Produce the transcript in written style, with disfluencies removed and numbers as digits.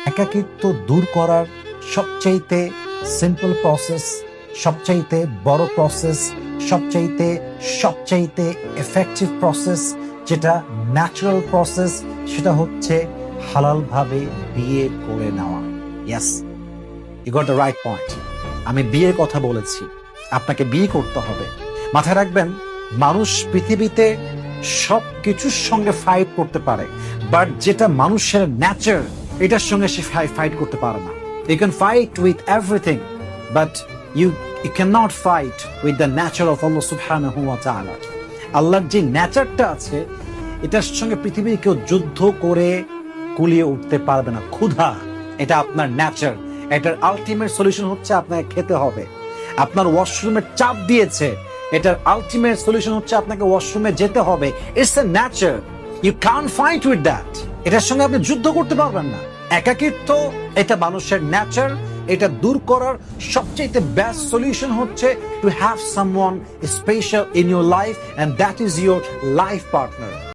একাকিত্ব দূর করার সবচাইতে সিম্পল প্রসেস, সবচাইতে বড় প্রসেস, সবচাইতে এফেক্টিভ প্রসেস, যেটা ন্যাচারাল প্রসেস, সেটা হচ্ছে হালালভাবে বিয়ে করে নেওয়া। Yes, you got the right point. আমি বিয়ের কথা বলেছি, আপনাকে বিয়ে করতে হবে। মাথায় রাখবেন, মানুষ পৃথিবীতে সব কিছুর সঙ্গে ফাইট করতে পারে, বাট যেটা মানুষের নেচার, এটার সঙ্গে সে ফাইট করতে পারে না। You can fight with everything, but you can not fight with the nature of Allah সুবহানাহু ওয়া তাআলা। আল্লাহর যে নেচারটা আছে, এটার সঙ্গে পৃথিবীর কেউ যুদ্ধ করে কুলিয়ে উঠতে পারবে না। ক্ষুধা, এটা আপনার নেচার, এটার আলটিমেট সলিউশন হচ্ছে আপনাকে খেতে হবে। আপনার ওয়াশরুমের চাপ দিয়েছে, এটার আলটিমেট সলিউশন হচ্ছে আপনাকে ওয়াশরুমে যেতে হবে। It's a nature, you can't fight with that. এটার সঙ্গে আপনি যুদ্ধ করতে পারবেন না। একাকিত্ব, এটা মানুষের নেচার। এটা দূর করার সবচেয়ে বেস্ট সলিউশন হচ্ছে to have someone special in your life, and that is your life partner.